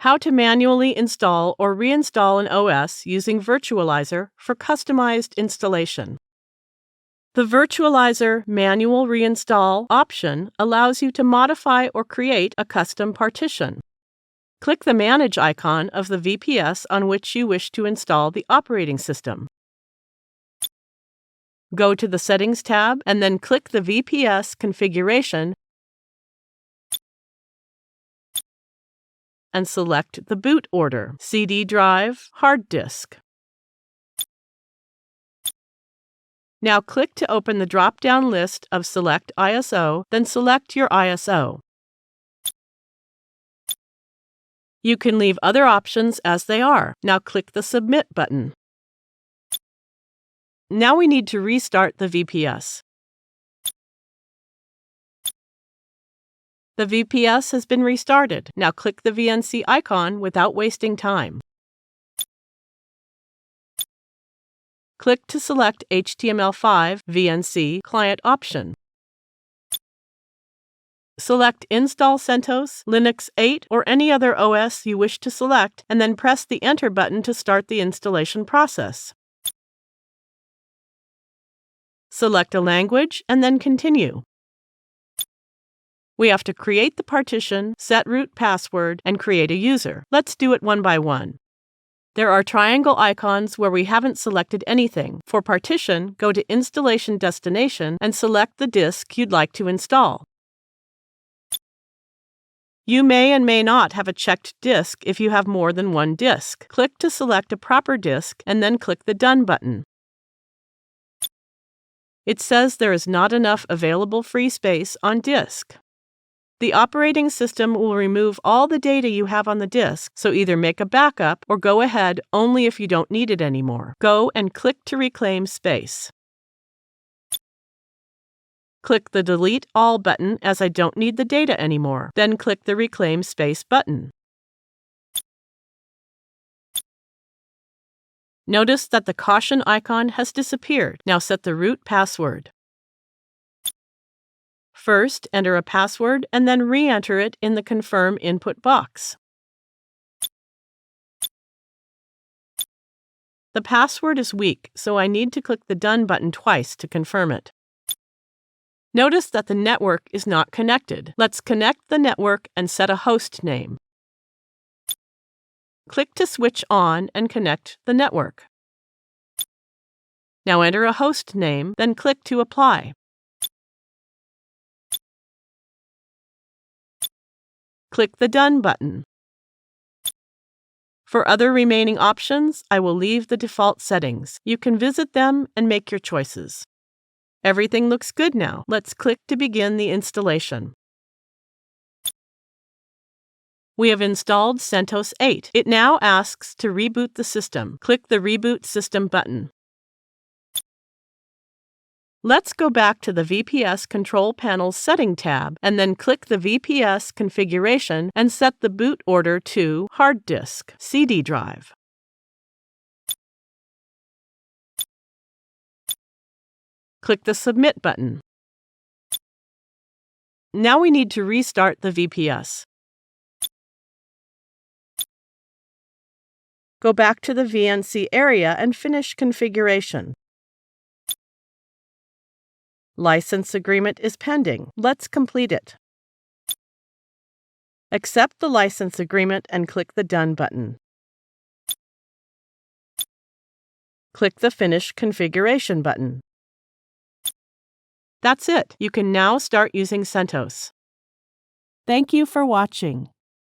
How to manually install or reinstall an OS using Virtualizor for customized installation. The Virtualizor Manual Reinstall option allows you to modify or create a custom partition. Click the Manage icon of the VPS on which you wish to install the operating system. Go to the Settings tab and then click the VPS configuration and select the boot order: CD drive, hard disk. Now click to open the drop-down list of Select ISO, then select your ISO. You can leave other options as they are. Now click the Submit button. Now we need to restart the VPS. The VPS has been restarted. Now click the VNC icon without wasting time. Click to select HTML5 VNC Client option. Select Install CentOS, Linux 8, or any other OS you wish to select, and then press the Enter button to start the installation process. Select a language and then Continue. We have to create the partition, set root password, and create a user. Let's do it one by one. There are triangle icons where we haven't selected anything. For partition, go to Installation Destination and select the disk you'd like to install. You may and may not have a checked disk if you have more than one disk. Click to select a proper disk and then click the Done button. It says there is not enough available free space on disk. The operating system will remove all the data you have on the disk, so either make a backup or go ahead only if you don't need it anymore. Go and click to reclaim space. Click the Delete All button as I don't need the data anymore. Then click the Reclaim Space button. Notice that the caution icon has disappeared. Now set the root password. First, enter a password and then re-enter it in the Confirm input box. The password is weak, so I need to click the Done button twice to confirm it. Notice that the network is not connected. Let's connect the network and set a host name. Click to switch on and connect the network. Now enter a host name, then click to apply. Click the Done button. For other remaining options, I will leave the default settings. You can visit them and make your choices. Everything looks good now. Let's click to begin the installation. We have installed CentOS 8. It now asks to reboot the system. Click the Reboot System button. Let's go back to the VPS Control Panel's Setting tab and then click the VPS configuration and set the boot order to hard disk, CD drive. Click the Submit button. Now we need to restart the VPS. Go back to the VNC area and finish configuration. License agreement is pending. Let's complete it. Accept the license agreement and click the Done button. Click the Finish Configuration button. That's it. You can now start using CentOS. Thank you for watching.